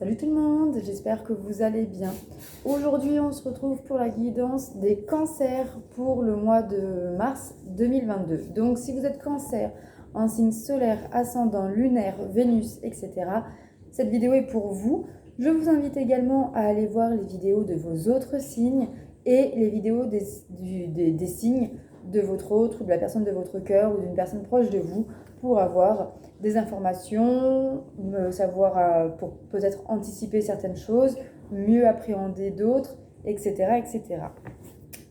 Salut tout le monde, j'espère que vous allez bien. Aujourd'hui, on se retrouve pour la guidance des cancers pour le mois de mars 2022. Donc, si vous êtes cancer en signe solaire, ascendant, lunaire, Vénus, etc., cette vidéo est pour vous. Je vous invite également à aller voir les vidéos de vos autres signes et les vidéos des signes de votre autre, ou de la personne de votre cœur ou d'une personne proche de vous pour avoir des informations, pour peut-être anticiper certaines choses, mieux appréhender d'autres, etc., etc.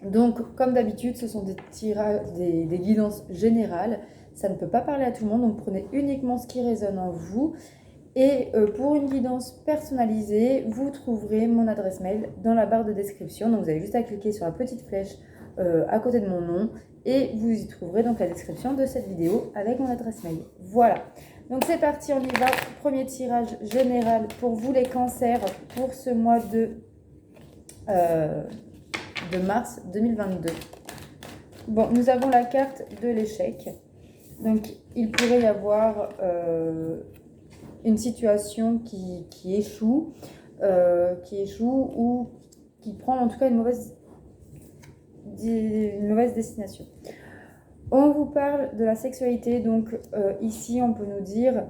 Donc, comme d'habitude, ce sont des guidances générales. Ça ne peut pas parler à tout le monde, donc prenez uniquement ce qui résonne en vous. Et pour une guidance personnalisée, vous trouverez mon adresse mail dans la barre de description. Donc, vous avez juste à cliquer sur la petite flèche à côté de mon nom et vous y trouverez donc la description de cette vidéo avec mon adresse mail. Voilà. Donc, c'est parti, on y va. Premier tirage général pour vous les cancers pour ce mois de mars 2022. Bon, nous avons la carte de l'échec. Donc, il pourrait y avoir une situation qui échoue ou qui prend en tout cas une mauvaise destination. On vous parle de la sexualité, donc ici on peut nous dire,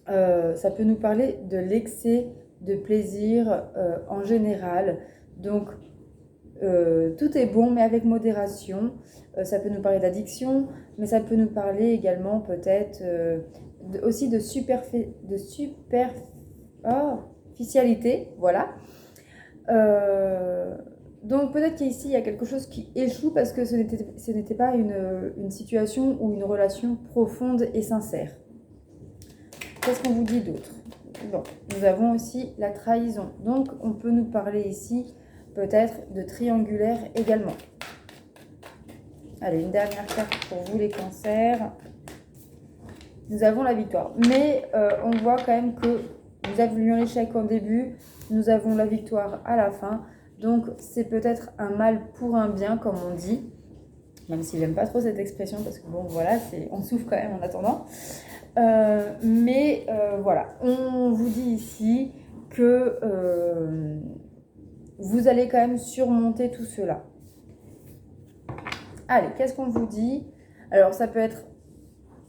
ça peut nous parler de l'excès de plaisir en général. Donc tout est bon mais avec modération. Ça peut nous parler d'addiction, mais ça peut nous parler également peut-être aussi de superficialité, voilà. Donc peut-être qu'ici il y a quelque chose qui échoue parce que ce n'était pas une situation ou une relation profonde et sincère. Qu'est-ce qu'on vous dit d'autre? Bon, nous avons aussi la trahison. Donc on peut nous parler ici peut-être de triangulaire également. Allez, une dernière carte pour vous les cancers. Nous avons la victoire. Mais on voit quand même que nous avions l'échec en début, nous avons la victoire à la fin. Donc c'est peut-être un mal pour un bien, comme on dit. Même si j'aime pas trop cette expression, parce que bon, voilà, on souffre quand même en attendant. Voilà, on vous dit ici que vous allez quand même surmonter tout cela. Allez, qu'est-ce qu'on vous dit? Alors, ça peut être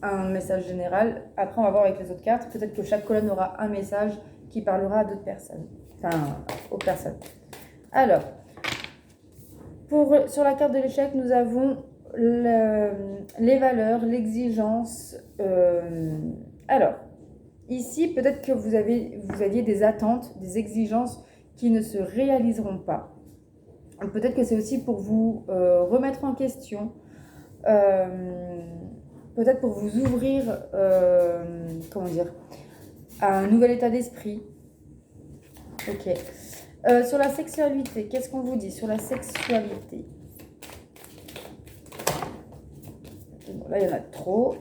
un message général. Après, on va voir avec les autres cartes. Peut-être que chaque colonne aura un message qui parlera à d'autres personnes. Enfin, aux personnes. Alors, sur la carte de l'échec, nous avons les valeurs, l'exigence. Alors, ici, peut-être que vous aviez des attentes, des exigences qui ne se réaliseront pas. Peut-être que c'est aussi pour vous remettre en question, peut-être pour vous ouvrir, à un nouvel état d'esprit. Ok. Sur la sexualité, qu'est-ce qu'on vous dit sur la sexualité? Bon, là, il y en a trop.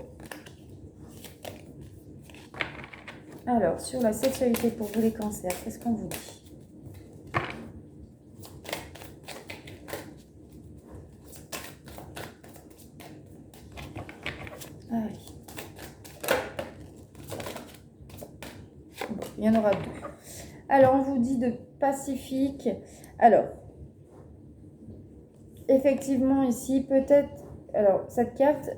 Alors, sur la sexualité pour vous les cancers, qu'est-ce qu'on vous dit? Ah oui. Bon, il y en aura deux. Alors, on vous dit de pacifique. Alors, effectivement, ici, peut-être... Alors, cette carte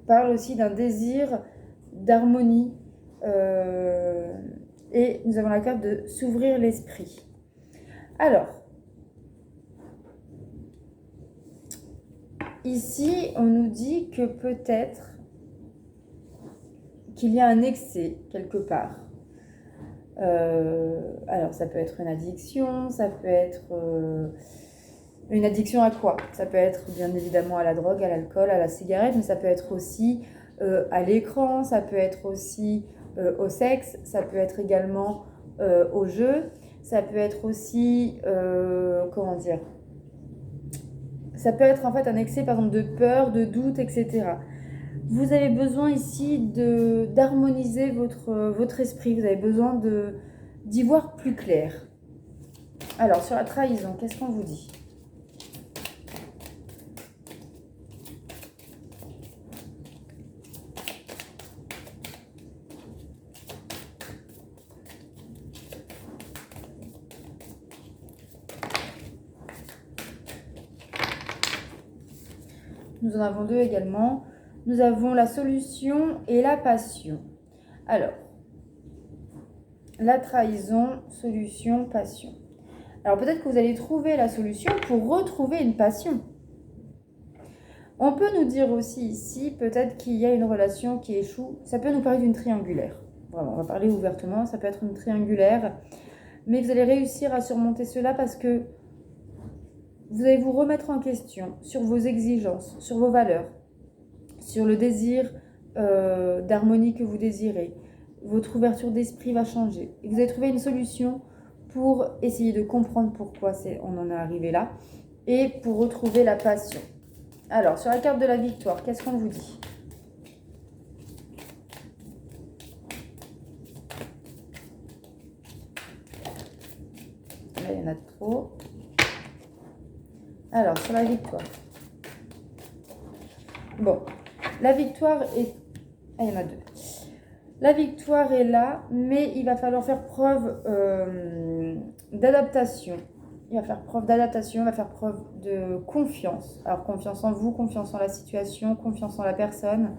parle aussi d'un désir d'harmonie. Et nous avons la carte de s'ouvrir l'esprit. Alors, ici, on nous dit que peut-être qu'il y a un excès quelque part. Alors, ça peut être une addiction, ça peut être... une addiction à quoi? Ça peut être bien évidemment à la drogue, à l'alcool, à la cigarette, mais ça peut être aussi à l'écran, ça peut être aussi au sexe, ça peut être également au jeu, ça peut être aussi, ça peut être en fait un excès par exemple de peur, de doute, etc. Vous avez besoin ici d'harmoniser votre esprit, vous avez besoin d'y voir plus clair. Alors sur la trahison, qu'est-ce qu'on vous dit? Nous en avons deux également. Nous avons la solution et la passion. Alors, la trahison, solution, passion. Alors peut-être que vous allez trouver la solution pour retrouver une passion. On peut nous dire aussi ici, peut-être qu'il y a une relation qui échoue. Ça peut nous parler d'une triangulaire. Vraiment, on va parler ouvertement, ça peut être une triangulaire. Mais vous allez réussir à surmonter cela parce que vous allez vous remettre en question sur vos exigences, sur vos valeurs, sur le désir d'harmonie que vous désirez. Votre ouverture d'esprit va changer. Et vous allez trouver une solution pour essayer de comprendre pourquoi on en est arrivé là et pour retrouver la passion. Alors, sur la carte de la victoire, qu'est-ce qu'on vous dit ? Là, il y en a trop. Alors, sur la victoire. Bon, la victoire est... Ah, il y en a deux. La victoire est là, mais il va falloir faire preuve d'adaptation. Il va faire preuve d'adaptation, il va faire preuve de confiance. Alors, confiance en vous, confiance en la situation, confiance en la personne.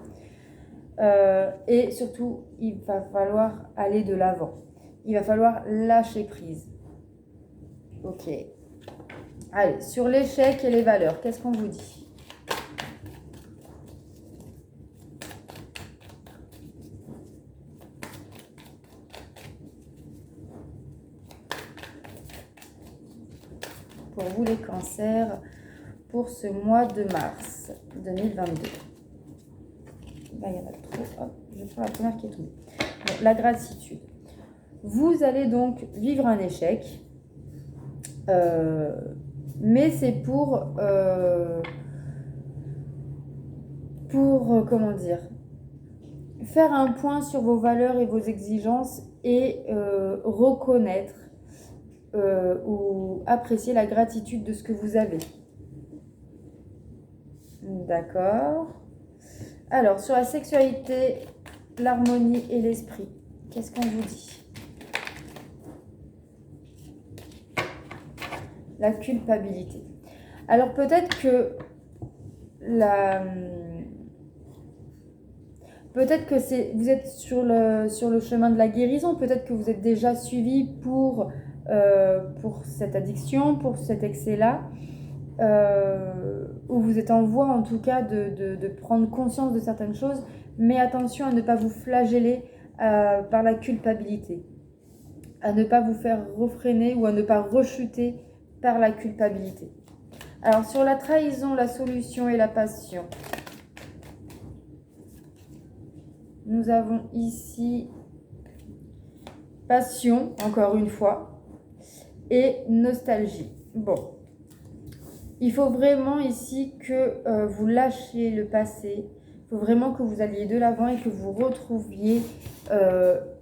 Et surtout, il va falloir aller de l'avant. Il va falloir lâcher prise. Ok. Allez, sur l'échec et les valeurs, qu'est-ce qu'on vous dit ? Pour vous les cancers, pour ce mois de mars 2022. Là, il y en a trop. Hop, je prends la première qui est tombée. Bon, la gratitude. Vous allez donc vivre un échec, mais c'est pour comment dire, faire un point sur vos valeurs et vos exigences et reconnaître ou apprécier la gratitude de ce que vous avez. D'accord. Alors, sur la sexualité, l'harmonie et l'esprit, qu'est-ce qu'on vous dit ? La culpabilité. Alors, peut-être que vous êtes sur le chemin de la guérison, peut-être que vous êtes déjà suivi pour cette addiction, pour cet excès-là, où vous êtes en voie en tout cas de prendre conscience de certaines choses, mais attention à ne pas vous flageller par la culpabilité, à ne pas vous faire refréner ou à ne pas rechuter par la culpabilité. Alors sur la trahison, la solution et la passion, nous avons ici passion, encore une fois, et nostalgie. Bon, il faut vraiment ici que vous lâchiez le passé. Il faut vraiment que vous alliez de l'avant et que vous retrouviez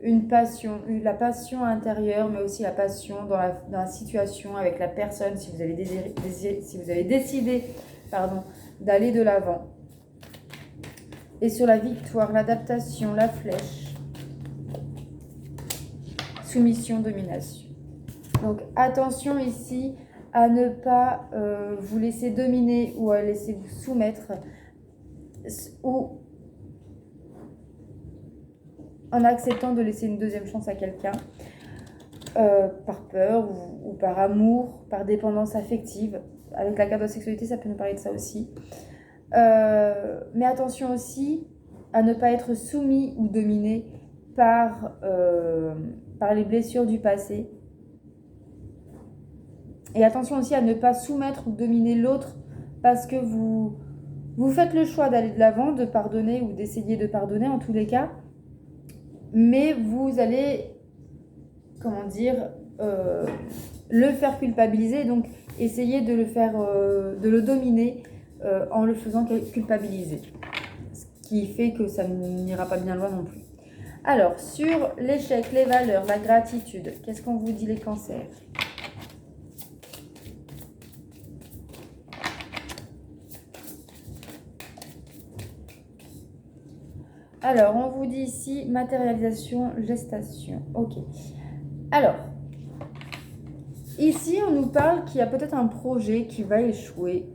une passion, la passion intérieure, mais aussi la passion dans la situation avec la personne, si vous avez, si vous avez décidé d'aller de l'avant. Et sur la victoire, l'adaptation, la flèche, soumission, domination. Donc attention ici à ne pas vous laisser dominer ou à laisser vous soumettre ou en acceptant de laisser une deuxième chance à quelqu'un par peur ou par amour, par dépendance affective. Avec la carte de la sexualité, ça peut nous parler de ça aussi. Mais attention aussi à ne pas être soumis ou dominé par les blessures du passé. Et attention aussi à ne pas soumettre ou dominer l'autre parce que vous faites le choix d'aller de l'avant, de pardonner ou d'essayer de pardonner en tous les cas. Mais vous allez, le faire culpabiliser, donc essayer de le dominer en le faisant culpabiliser. Ce qui fait que ça n'ira pas bien loin non plus. Alors, sur l'échec, les valeurs, la gratitude, qu'est-ce qu'on vous dit les cancers ? Alors, on vous dit ici matérialisation, gestation. Ok. Alors, ici, on nous parle qu'il y a peut-être un projet qui va échouer.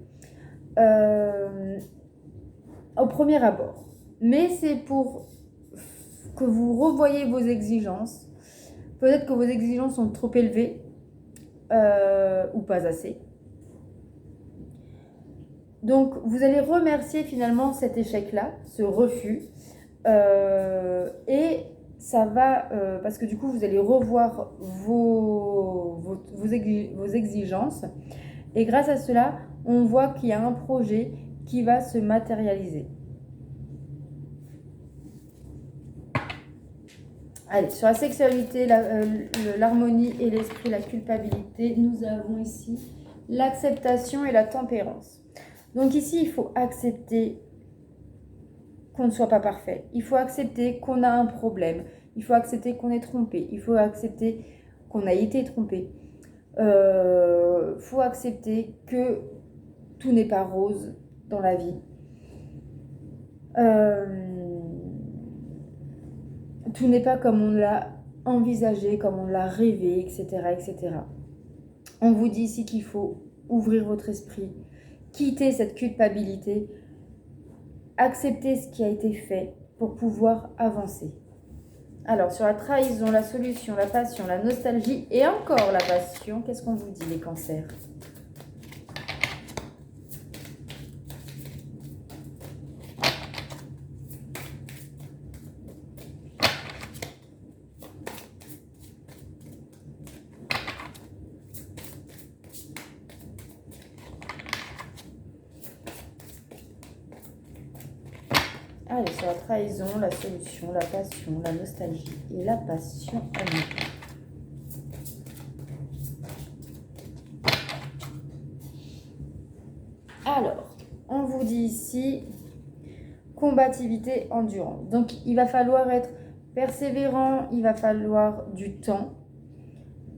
au premier abord. Mais c'est pour que vous revoyez vos exigences. Peut-être que vos exigences sont trop élevées ou pas assez. Donc, vous allez remercier finalement cet échec-là, ce refus. Et ça va, parce que du coup, vous allez revoir vos exigences. Et grâce à cela, on voit qu'il y a un projet qui va se matérialiser. Allez, sur la sexualité, l'harmonie et l'esprit, la culpabilité, nous avons ici l'acceptation et la tempérance. Donc ici, il faut accepter qu'on ne soit pas parfait. Il faut accepter qu'on a un problème. Il faut accepter qu'on est trompé. Il faut accepter qu'on a été trompé. Faut accepter que tout n'est pas rose dans la vie. Tout n'est pas comme on l'a envisagé, comme on l'a rêvé, etc., etc. On vous dit ici qu'il faut ouvrir votre esprit, quitter cette culpabilité, accepter ce qui a été fait pour pouvoir avancer. Alors, sur la trahison, la solution, la passion, la nostalgie et encore la passion, qu'est-ce qu'on vous dit, les cancers ? Allez, sur la trahison, la solution, la passion, la nostalgie et la passion amoureuse. Alors, on vous dit ici combativité, endurance. Donc, il va falloir être persévérant, il va falloir du temps.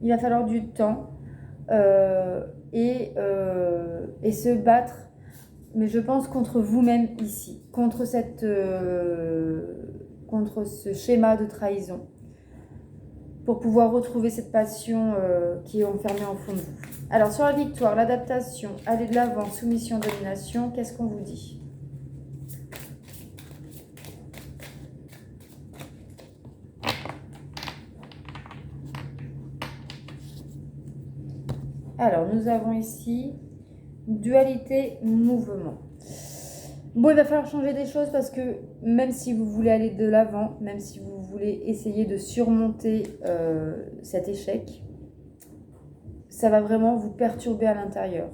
Il va falloir du temps et se battre, mais je pense contre vous-même ici, contre ce schéma de trahison, pour pouvoir retrouver cette passion qui est enfermée en fond de vous. Alors, sur la victoire, l'adaptation, aller de l'avant, soumission, domination, qu'est-ce qu'on vous dit ? Alors, nous avons ici dualité, mouvement. Bon, il va falloir changer des choses parce que même si vous voulez aller de l'avant, même si vous voulez essayer de surmonter cet échec, ça va vraiment vous perturber à l'intérieur.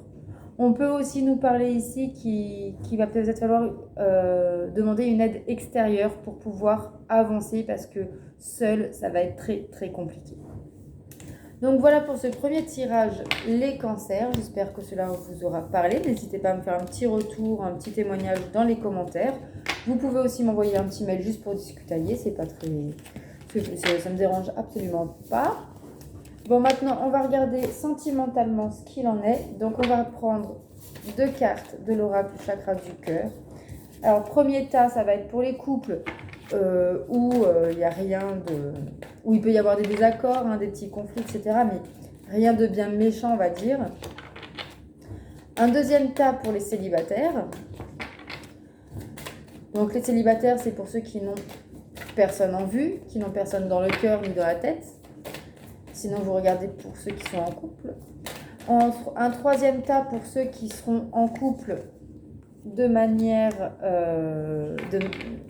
On peut aussi nous parler ici qu'il va peut-être falloir demander une aide extérieure pour pouvoir avancer parce que seul, ça va être très très compliqué. Donc voilà pour ce premier tirage, les cancers. J'espère que cela vous aura parlé. N'hésitez pas à me faire un petit retour, un petit témoignage dans les commentaires. Vous pouvez aussi m'envoyer un petit mail juste pour discuter. C'est pas très... Ça me dérange absolument pas. Bon, maintenant, on va regarder sentimentalement ce qu'il en est. Donc, on va prendre 2 cartes de l'oracle chakra du cœur. Alors, premier tas, ça va être pour les couples où il n'y a rien de... où il peut y avoir des désaccords, des petits conflits, etc. Mais rien de bien méchant, on va dire. Un deuxième tas pour les célibataires. Donc, les célibataires, c'est pour ceux qui n'ont personne en vue, qui n'ont personne dans le cœur ni dans la tête. Sinon, vous regardez pour ceux qui sont en couple. Un troisième tas pour ceux qui seront en couple de manière...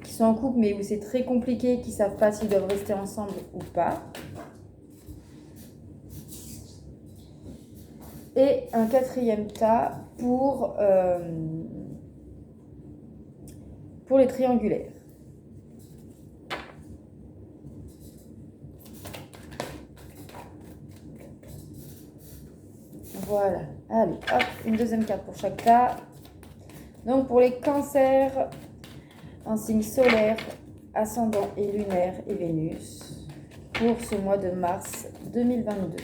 qui sont en couple, mais où c'est très compliqué, qui ne savent pas s'ils doivent rester ensemble ou pas. Et un quatrième tas pour les triangulaires. Voilà. Allez, hop, une deuxième carte pour chaque tas. Donc, pour les cancers, un signe solaire, ascendant et lunaire et Vénus pour ce mois de mars 2022.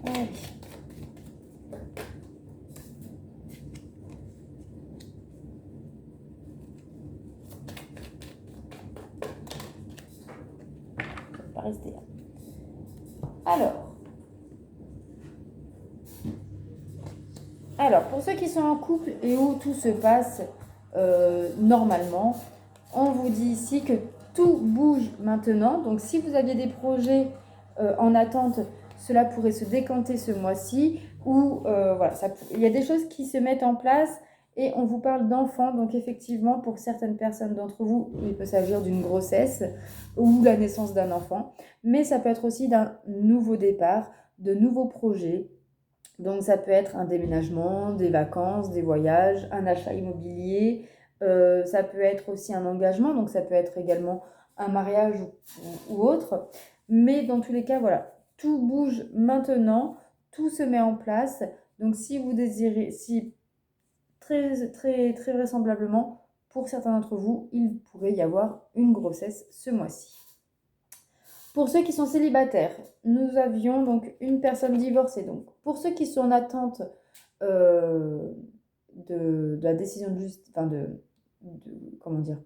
Allez. pas rester là. Alors, pour ceux qui sont en couple et où tout se passe normalement, on vous dit ici que tout bouge maintenant. Donc, si vous aviez des projets en attente, cela pourrait se décanter ce mois-ci. Ou voilà, il y a des choses qui se mettent en place et on vous parle d'enfants. Donc, effectivement, pour certaines personnes d'entre vous, il peut s'agir d'une grossesse ou la naissance d'un enfant. Mais ça peut être aussi d'un nouveau départ, de nouveaux projets. Donc, ça peut être un déménagement, des vacances, des voyages, un achat immobilier. Ça peut être aussi un engagement, donc ça peut être également un mariage ou autre. Mais dans tous les cas, voilà, tout bouge maintenant, tout se met en place. Donc, si vous désirez, si très, très, très vraisemblablement, pour certains d'entre vous, il pourrait y avoir une grossesse ce mois-ci. Pour ceux qui sont célibataires, nous avions donc une personne divorcée. Donc, pour ceux qui sont en attente de la décision de justice, enfin comment dire,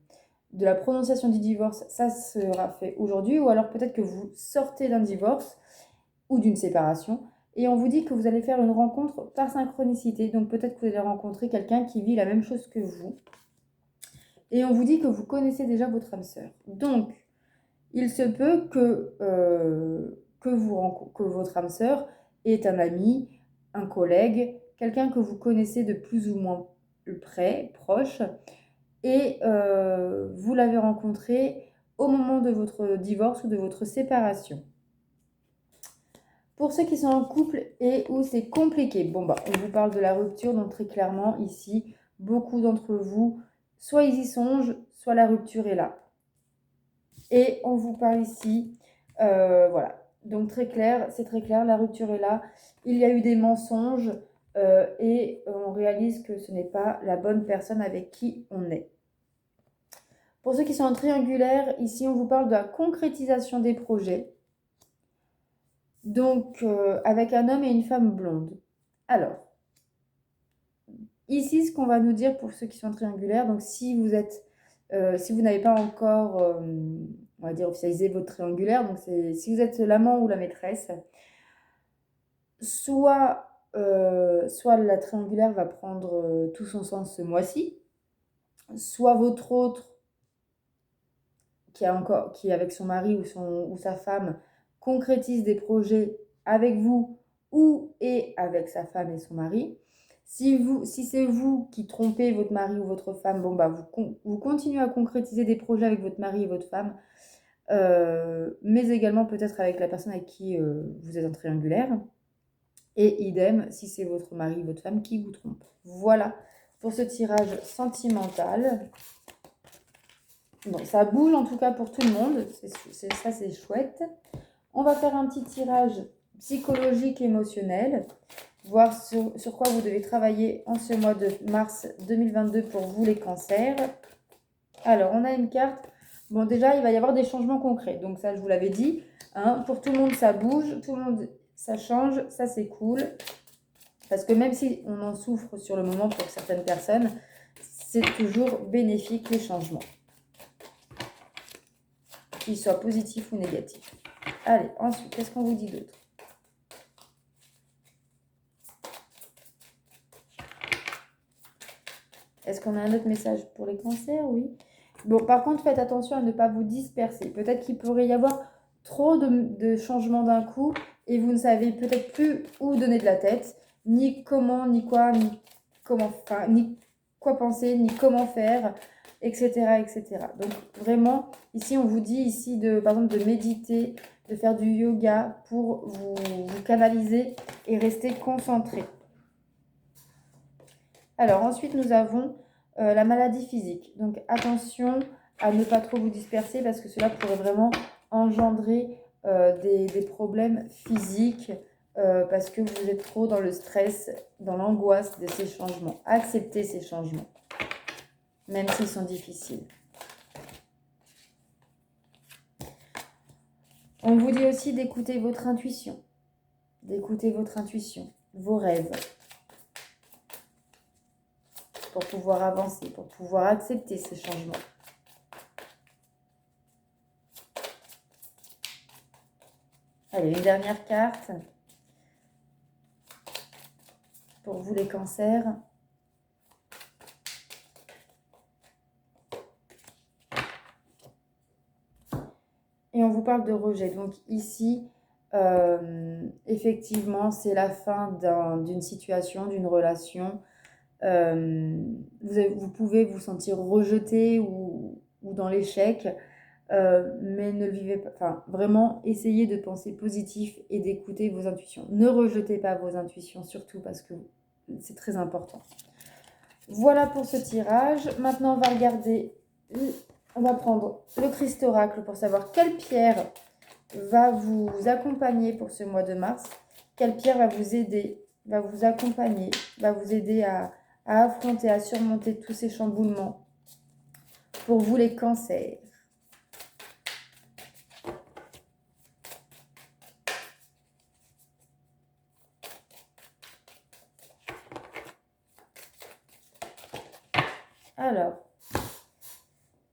de la prononciation du divorce, ça sera fait aujourd'hui. Ou alors peut-être que vous sortez d'un divorce ou d'une séparation et on vous dit que vous allez faire une rencontre par synchronicité. Donc, peut-être que vous allez rencontrer quelqu'un qui vit la même chose que vous. Et on vous dit que vous connaissez déjà votre âme sœur. Donc, il se peut que votre âme sœur est un ami, un collègue, quelqu'un que vous connaissez de plus ou moins près, proche, et vous l'avez rencontré au moment de votre divorce ou de votre séparation. Pour ceux qui sont en couple et où c'est compliqué, on vous parle de la rupture, donc très clairement ici, beaucoup d'entre vous, soit ils y songent, soit la rupture est là. Et on vous parle ici, voilà, donc très clair, c'est très clair, la rupture est là. Il y a eu des mensonges et on réalise que ce n'est pas la bonne personne avec qui on est. Pour ceux qui sont en triangulaire, ici on vous parle de la concrétisation des projets. Donc avec un homme et une femme blonde. Alors, ici ce qu'on va nous dire pour ceux qui sont triangulaires, donc si vous n'avez pas encore, on va dire, officialisé votre triangulaire, donc si vous êtes l'amant ou la maîtresse, soit la triangulaire va prendre tout son sens ce mois-ci, soit votre autre qui est avec son mari ou sa femme concrétise des projets avec vous ou et avec sa femme et son mari. Si c'est vous qui trompez votre mari ou votre femme, vous continuez à concrétiser des projets avec votre mari et votre femme, mais également peut-être avec la personne avec qui vous êtes en triangulaire. Et idem si c'est votre mari ou votre femme qui vous trompe. Voilà pour ce tirage sentimental. Bon, ça bouge en tout cas pour tout le monde, ça c'est chouette. On va faire un petit tirage psychologique émotionnel, voir sur quoi vous devez travailler en ce mois de mars 2022 pour vous les cancers. Alors, on a une carte. Bon, déjà, il va y avoir des changements concrets. Donc ça, je vous l'avais dit. Hein, pour tout le monde, ça bouge. Tout le monde, ça change. Ça, c'est cool. Parce que même si on en souffre sur le moment pour certaines personnes, c'est toujours bénéfique les changements. Qu'ils soient positifs ou négatifs. Allez, ensuite, qu'est-ce qu'on vous dit d'autre? Est-ce qu'on a un autre message pour les cancers? Oui. Bon, par contre, faites attention à ne pas vous disperser. Peut-être qu'il pourrait y avoir trop de changements d'un coup et vous ne savez peut-être plus où donner de la tête, ni comment, ni quoi, ni quoi penser, ni comment faire, etc., etc. Donc, vraiment, ici, on vous dit ici, par exemple, de méditer, de faire du yoga pour vous canaliser et rester concentré. Alors, ensuite, nous avons la maladie physique. Donc, attention à ne pas trop vous disperser parce que cela pourrait vraiment engendrer des problèmes physiques parce que vous êtes trop dans le stress, dans l'angoisse de ces changements. Acceptez ces changements, même s'ils sont difficiles. On vous dit aussi d'écouter votre intuition, vos rêves, pour pouvoir avancer, pour pouvoir accepter ces changements. Allez, une dernière carte pour vous les cancers. Et on vous parle de rejet. Donc ici, effectivement, c'est la fin d'une situation, d'une relation. Vous pouvez vous sentir rejeté ou dans l'échec, mais ne le vivez pas. Enfin, vraiment, essayez de penser positif et d'écouter vos intuitions. Ne rejetez pas vos intuitions, surtout parce que c'est très important. Voilà pour ce tirage. Maintenant, on va regarder. On va prendre le Christ Oracle pour savoir quelle pierre va vous accompagner pour ce mois de mars. Quelle pierre va vous aider, va vous accompagner, va vous aider à affronter, à surmonter tous ces chamboulements pour vous les cancers. Alors,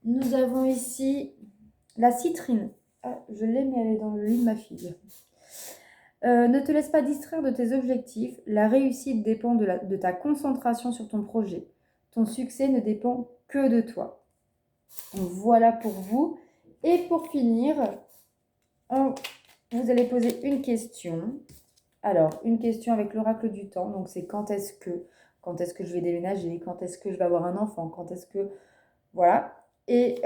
nous avons ici la citrine. Ah, je l'ai, mais elle est dans le lit de ma fille. Ne te laisse pas distraire de tes objectifs. La réussite dépend de ta concentration sur ton projet. Ton succès ne dépend que de toi. Voilà pour vous. Et pour finir, vous allez poser une question. Alors, une question avec l'oracle du temps. Donc, c'est quand est-ce que je vais déménager, quand est-ce que je vais avoir un enfant, quand est-ce que... Voilà. Et...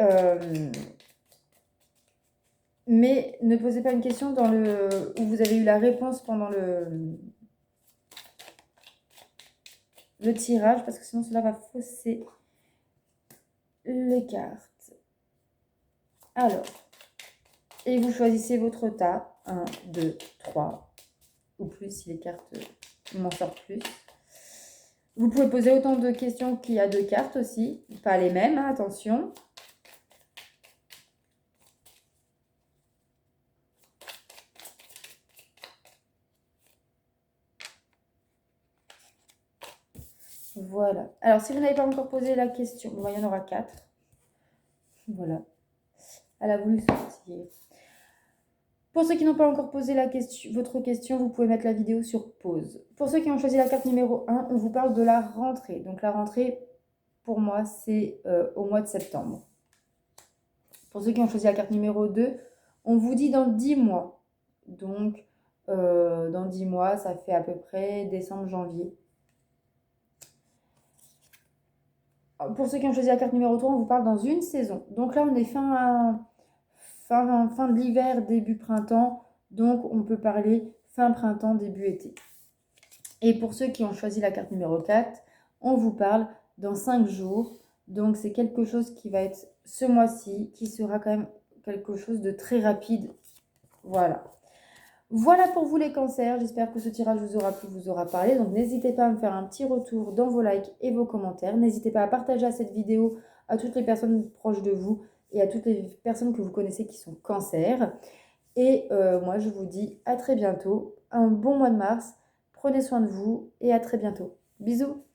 mais ne posez pas une question où vous avez eu la réponse pendant le tirage, parce que sinon cela va fausser les cartes. Alors, et vous choisissez votre tas, 1, 2, 3, ou plus si les cartes m'en sortent plus. Vous pouvez poser autant de questions qu'il y a de cartes aussi, pas les mêmes, hein, attention. Voilà. Alors, si vous n'avez pas encore posé la question, bon, il y en aura 4. Voilà. Elle a voulu sortir. Pour ceux qui n'ont pas encore posé votre question, vous pouvez mettre la vidéo sur pause. Pour ceux qui ont choisi la carte numéro 1, on vous parle de la rentrée. Donc, la rentrée, pour moi, c'est au mois de septembre. Pour ceux qui ont choisi la carte numéro 2, on vous dit dans 10 mois. Donc, dans 10 mois, ça fait à peu près décembre, janvier. Pour ceux qui ont choisi la carte numéro 3, on vous parle dans une saison. Donc là, on est fin de l'hiver, début printemps. Donc, on peut parler fin printemps, début été. Et pour ceux qui ont choisi la carte numéro 4, on vous parle dans 5 jours. Donc, c'est quelque chose qui va être ce mois-ci, qui sera quand même quelque chose de très rapide. Voilà. Voilà pour vous les cancers. J'espère que ce tirage vous aura plu, vous aura parlé. Donc, n'hésitez pas à me faire un petit retour dans vos likes et vos commentaires. N'hésitez pas à partager cette vidéo à toutes les personnes proches de vous et à toutes les personnes que vous connaissez qui sont cancers. Et moi, je vous dis à très bientôt. Un bon mois de mars. Prenez soin de vous et à très bientôt. Bisous!